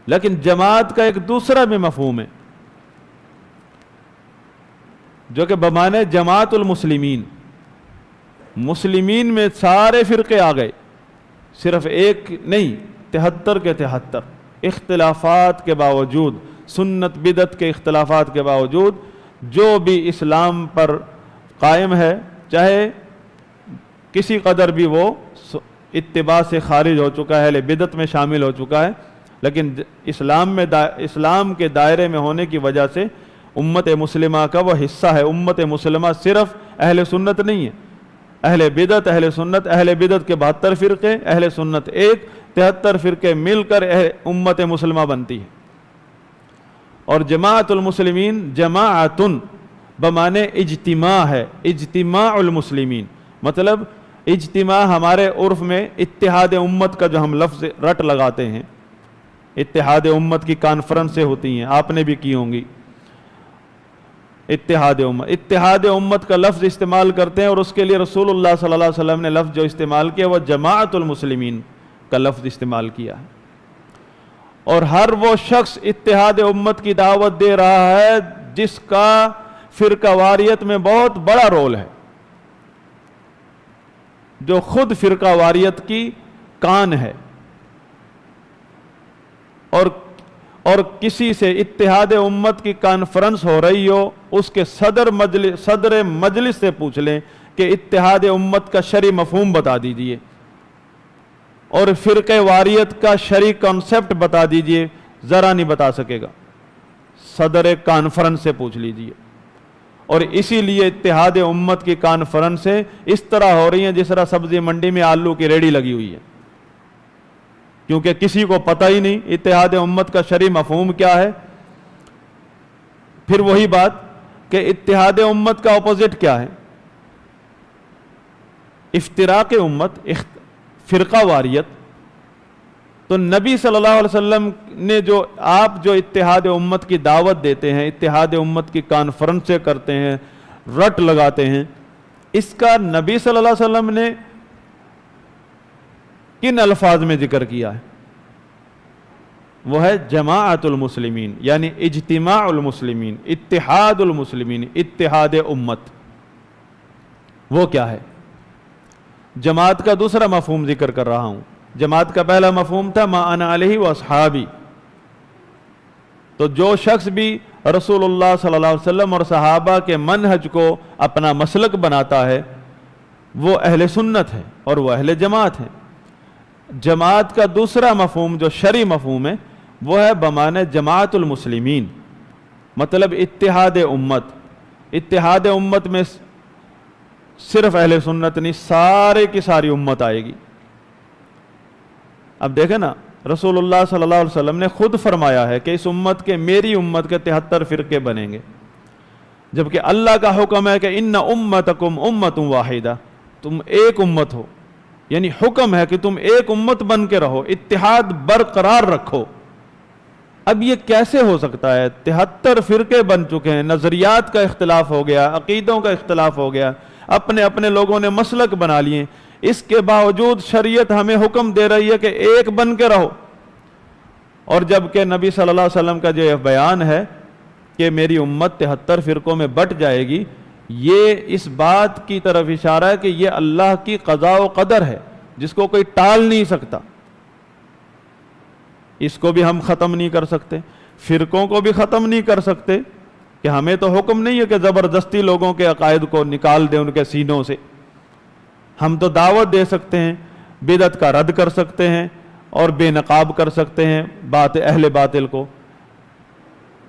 لیکن جماعت کا ایک دوسرا بھی مفہوم ہے جو کہ بمانے جماعت المسلمین، مسلمین میں سارے فرقے آ گئے، صرف ایک نہیں، 73 کے 73 اختلافات کے باوجود، سنت بدعت کے اختلافات کے باوجود جو بھی اسلام پر قائم ہے، چاہے کسی قدر بھی وہ اتباع سے خارج ہو چکا ہے، اہل بدعت میں شامل ہو چکا ہے، لیکن اسلام کے دائرے میں ہونے کی وجہ سے امت مسلمہ کا وہ حصہ ہے۔ امت مسلمہ صرف اہل سنت نہیں ہے، اہل بدعت، اہل سنت، اہل بدعت کے 72 فرقے، اہل سنت 73 فرقے مل کر امت مسلمہ بنتی ہے۔ اور جماعت المسلمین جماعتن بمانے اجتماع ہے، اجتماع المسلمین، مطلب اجتماع ہمارے عرف میں اتحاد امت کا جو ہم لفظ رٹ لگاتے ہیں، اتحاد امت کی کانفرنسیں ہوتی ہیں، آپ نے بھی کی ہوں گی، اتحاد امت کا لفظ استعمال کرتے ہیں، اور اس کے لیے رسول اللہ صلی اللہ علیہ وسلم نے لفظ جو استعمال کیا وہ جماعت المسلمین کا لفظ استعمال کیا ہے۔ اور ہر وہ شخص اتحاد امت کی دعوت دے رہا ہے جس کا فرقہ واریت میں بہت بڑا رول ہے، جو خود فرقہ واریت کی کان ہے، اور کسی سے اتحاد امت کی کانفرنس ہو رہی ہو، اس کے صدر مجلس سے پوچھ لیں کہ اتحاد امت کا شرعی مفہوم بتا دیجئے اور فرقہ واریت کا شرعی کانسیپٹ بتا دیجئے، ذرا نہیں بتا سکے گا، صدر کانفرنس سے پوچھ لیجئے۔ اور اسی لیے اتحاد امت کی کانفرنسیں اس طرح ہو رہی ہیں جس طرح سبزی منڈی میں آلو کی ریڑھی لگی ہوئی ہے، کیونکہ کسی کو پتہ ہی نہیں اتحاد امت کا شرعی مفہوم کیا ہے۔ پھر وہی بات کہ اتحاد امت کا اپوزٹ کیا ہے، افتراق امت، فرقہ واریت۔ تو نبی صلی اللہ علیہ وسلم نے آپ جو اتحاد امت کی دعوت دیتے ہیں، اتحاد امت کی کانفرنسیں کرتے ہیں، رٹ لگاتے ہیں، اس کا نبی صلی اللہ علیہ وسلم نے کن الفاظ میں ذکر کیا ہے؟ وہ ہے جماعت المسلمین، یعنی اجتماع المسلمین، اتحاد المسلمین، اتحاد امت۔ وہ کیا ہے؟ جماعت کا دوسرا مفہوم ذکر کر رہا ہوں۔ جماعت کا پہلا مفہوم تھا ما انا علیہ واصحابی، تو جو شخص بھی رسول اللہ صلی اللہ علیہ وسلم اور صحابہ کے منہج کو اپنا مسلک بناتا ہے وہ اہل سنت ہے اور وہ اہل جماعت ہے۔ جماعت کا دوسرا مفہوم جو شرعی مفہوم ہے وہ ہے بمعنی جماعت المسلمین، مطلب اتحاد امت۔ اتحاد امت میں صرف اہل سنت نہیں، سارے کی ساری امت آئے گی۔ اب دیکھیں نا، رسول اللہ صلی اللہ علیہ وسلم نے خود فرمایا ہے کہ اس امت کے، میری امت کے 73 فرقے بنیں گے، جبکہ اللہ کا حکم ہے کہ ان امتکم امت واحدہ، تم ایک امت ہو، یعنی حکم ہے کہ تم ایک امت بن کے رہو، اتحاد برقرار رکھو۔ اب یہ کیسے ہو سکتا ہے؟ 73 فرقے بن چکے ہیں، نظریات کا اختلاف ہو گیا، عقیدوں کا اختلاف ہو گیا، اپنے اپنے لوگوں نے مسلک بنا لیے، اس کے باوجود شریعت ہمیں حکم دے رہی ہے کہ ایک بن کے رہو۔ اور جبکہ نبی صلی اللہ علیہ وسلم کا جو یہ بیان ہے کہ میری امت 73 فرقوں میں بٹ جائے گی، یہ اس بات کی طرف اشارہ ہے کہ یہ اللہ کی قضاء و قدر ہے جس کو کوئی ٹال نہیں سکتا۔ اس کو بھی ہم ختم نہیں کر سکتے، فرقوں کو بھی ختم نہیں کر سکتے، کہ ہمیں تو حکم نہیں ہے کہ زبردستی لوگوں کے عقائد کو نکال دیں ان کے سینوں سے۔ ہم تو دعوت دے سکتے ہیں، بدعت کا رد کر سکتے ہیں اور بے نقاب کر سکتے ہیں اہل باطل کو،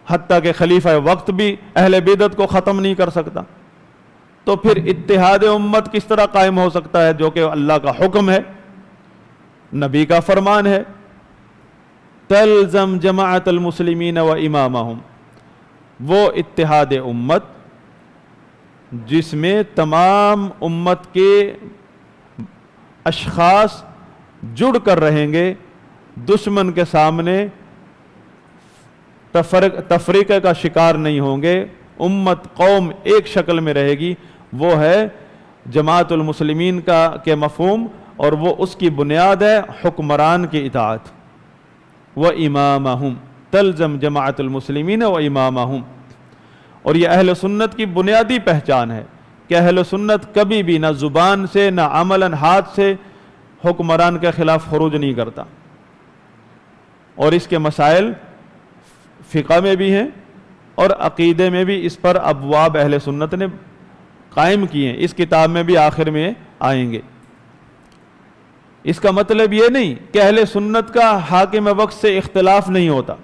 حتیٰ کہ خلیفہ وقت بھی اہل بدعت کو ختم نہیں کر سکتا۔ تو پھر اتحاد امت کس طرح قائم ہو سکتا ہے جو کہ اللہ کا حکم ہے، نبی کا فرمان ہے؟ تلزم جماعت المسلمین و امامہم، وہ اتحاد امت جس میں تمام امت کے اشخاص جڑ کر رہیں گے، دشمن کے سامنے تفریقے کا شکار نہیں ہوں گے، امت قوم ایک شکل میں رہے گی، وہ ہے جماعت المسلمین کے مفہوم، اور وہ اس کی بنیاد ہے حکمران کی اطاعت۔ و امامہم، تلزم جماعت المسلمین و امامہم۔ اور یہ اہل سنت کی بنیادی پہچان ہے کہ اہل سنت کبھی بھی نہ زبان سے نہ عملاً ہاتھ سے حکمران کے خلاف خروج نہیں کرتا، اور اس کے مسائل فقہ میں بھی ہیں اور عقیدے میں بھی اس پر ابواب اہل سنت نے قائم کیے ہیں، اس کتاب میں بھی آخر میں آئیں گے۔ اس کا مطلب یہ نہیں کہ اہل سنت کا حاکم وقت سے اختلاف نہیں ہوتا۔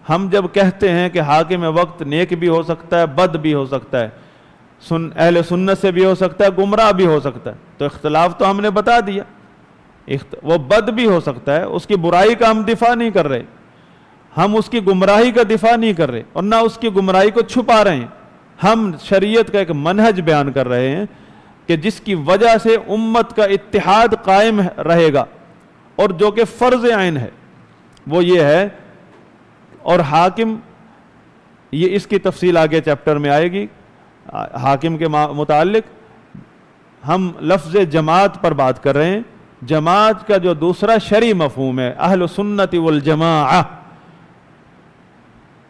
ہم جب کہتے ہیں کہ حاکم وقت نیک بھی ہو سکتا ہے، بد بھی ہو سکتا ہے، اہل سنت سے بھی ہو سکتا ہے، گمراہ بھی ہو سکتا ہے، تو اختلاف تو ہم نے بتا دیا۔ وہ بد بھی ہو سکتا ہے، اس کی برائی کا ہم دفاع نہیں کر رہے، ہم اس کی گمراہی کا دفاع نہیں کر رہے اور نہ اس کی گمراہی کو چھپا رہے ہیں۔ ہم شریعت کا ایک منہج بیان کر رہے ہیں کہ جس کی وجہ سے امت کا اتحاد قائم رہے گا، اور جو کہ فرض عین ہے وہ یہ ہے، اور حاکم، یہ اس کی تفصیل آگے چیپٹر میں آئے گی حاکم کے متعلق۔ ہم لفظ جماعت پر بات کر رہے ہیں۔ جماعت کا جو دوسرا شرعی مفہوم ہے اہل سنت والجماعہ،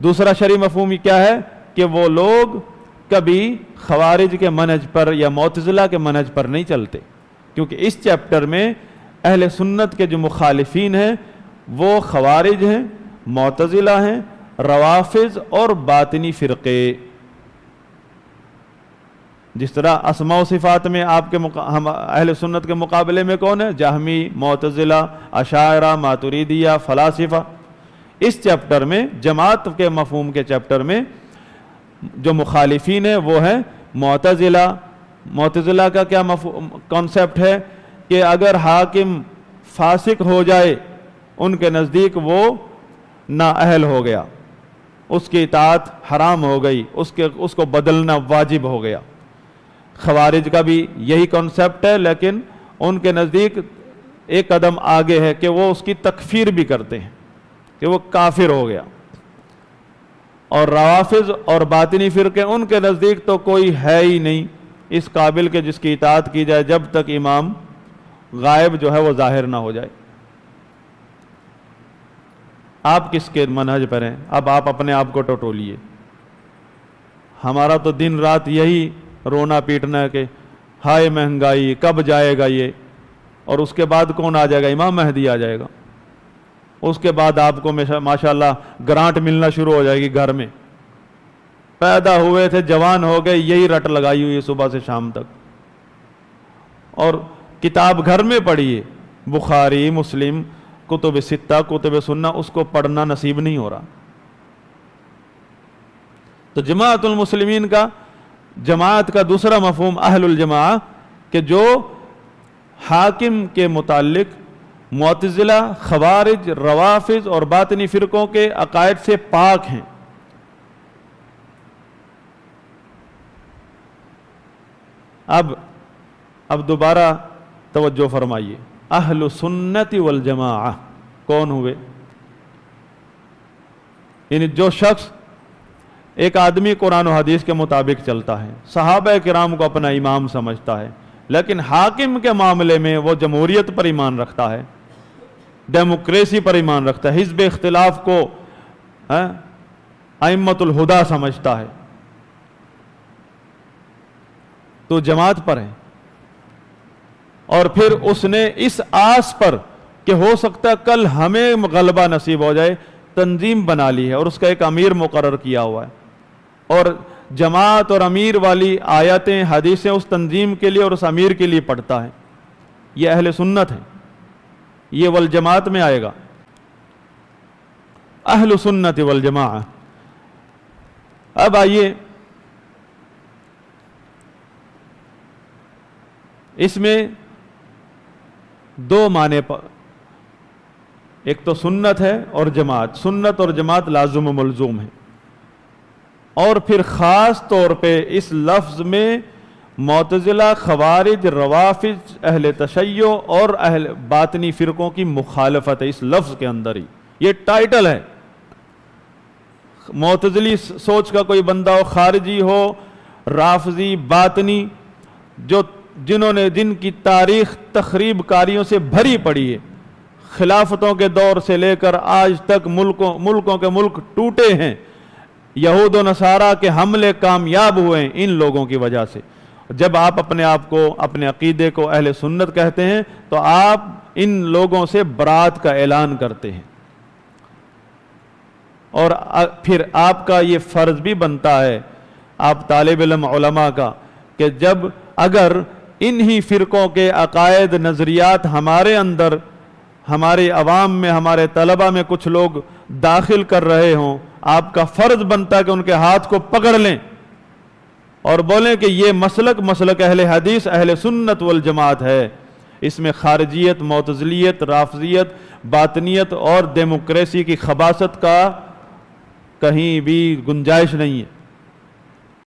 دوسرا شرعی مفہوم کیا ہے کہ وہ لوگ کبھی خوارج کے منہج پر یا معتزلہ کے منہج پر نہیں چلتے، کیونکہ اس چیپٹر میں اہل سنت کے جو مخالفین ہیں وہ خوارج ہیں، معتزلہ ہیں، روافض اور باطنی فرقے۔ جس طرح اسماء و صفات میں آپ کے ہم اہل سنت کے مقابلے میں کون ہے؟ جہمی، معتزلہ، اشاعرہ، ماتریدیہ، فلاسفہ۔ اس چیپٹر میں جماعت کے مفہوم کے چیپٹر میں جو مخالفین ہیں وہ ہیں معتزلہ۔ معتزلہ کا کیا کانسیپٹ ہے کہ اگر حاکم فاسق ہو جائے ان کے نزدیک وہ نااہل ہو گیا، اس کی اطاعت حرام ہو گئی، اس کو بدلنا واجب ہو گیا۔ خوارج کا بھی یہی کانسیپٹ ہے، لیکن ان کے نزدیک ایک قدم آگے ہے کہ وہ اس کی تکفیر بھی کرتے ہیں کہ وہ کافر ہو گیا۔ اور روافض اور باطنی فرقے ان کے نزدیک تو کوئی ہے ہی نہیں اس قابل کہ جس کی اطاعت کی جائے جب تک امام غائب جو ہے وہ ظاہر نہ ہو جائے۔ آپ کس کے منہج پر ہیں؟ اب آپ اپنے آپ کو ٹٹولیے۔ ہمارا تو دن رات یہی رونا پیٹنا ہے کہ ہائے مہنگائی، کب جائے گا یہ، اور اس کے بعد کون آ جائے گا؟ امام مہدی آ جائے گا۔ اس کے بعد آپ کو ماشاءاللہ گرانٹ ملنا شروع ہو جائے گی گھر میں۔ پیدا ہوئے تھے، جوان ہو گئے، یہی رٹ لگائی ہوئی ہے صبح سے شام تک، اور کتاب گھر میں پڑھیے، بخاری، مسلم، کتب ستہ، کتب سنہ، اس کو پڑھنا نصیب نہیں ہو رہا۔ تو جماعت المسلمین کا، جماعت کا دوسرا مفہوم اہل الجماعہ، کہ جو حاکم کے متعلق معتزلہ، خوارج، روافض اور باطنی فرقوں کے عقائد سے پاک ہیں۔ اب دوبارہ توجہ فرمائیے، اہل سنت والجماعہ کون ہوئے؟ یعنی جو شخص، ایک آدمی قرآن و حدیث کے مطابق چلتا ہے، صحابہ کرام کو اپنا امام سمجھتا ہے، لیکن حاکم کے معاملے میں وہ جمہوریت پر ایمان رکھتا ہے، ڈیموکریسی پر ایمان رکھتا ہے، حزب اختلاف کو ائمۃ الہدیٰ سمجھتا ہے، تو جماعت پر ہے۔ اور پھر اس نے اس آس پر کہ ہو سکتا ہے کل ہمیں غلبہ نصیب ہو جائے، تنظیم بنا لی ہے اور اس کا ایک امیر مقرر کیا ہوا ہے، اور جماعت اور امیر والی آیتیں، حدیثیں اس تنظیم کے لیے اور اس امیر کے لیے پڑھتا ہے۔ یہ اہل سنت ہے، یہ والجماعت میں آئے گا، اہل سنت والجماعہ۔ اب آئیے، اس میں دو معنی پر، ایک تو سنت ہے اور جماعت، سنت اور جماعت لازم و ملزوم ہے، اور پھر خاص طور پہ اس لفظ میں معتزلہ، خوارج، روافض، اہل تشیع اور اہل باطنی فرقوں کی مخالفت ہے اس لفظ کے اندر ہی، یہ ٹائٹل ہے۔ معتزلی سوچ کا کوئی بندہ ہو، خارجی ہو، رافضی، باطنی، جن کی تاریخ تخریب کاریوں سے بھری پڑی ہے، خلافتوں کے دور سے لے کر آج تک ملکوں کے ملک ٹوٹے ہیں، یہود و نصارہ کے حملے کامیاب ہوئے ہیں ان لوگوں کی وجہ سے۔ جب آپ اپنے آپ کو، اپنے عقیدے کو اہل سنت کہتے ہیں تو آپ ان لوگوں سے برات کا اعلان کرتے ہیں، اور پھر آپ کا یہ فرض بھی بنتا ہے، آپ طالب علم علماء کا، کہ جب اگر انہی فرقوں کے عقائد نظریات ہمارے اندر، ہمارے عوام میں، ہمارے طلبہ میں کچھ لوگ داخل کر رہے ہوں، آپ کا فرض بنتا ہے کہ ان کے ہاتھ کو پکڑ لیں اور بولیں کہ یہ مسلک اہل حدیث، اہل سنت والجماعت ہے، اس میں خارجیت، معتزلیت، رافضیت، باطنیت اور ڈیموکریسی کی خباثت کا کہیں بھی گنجائش نہیں ہے۔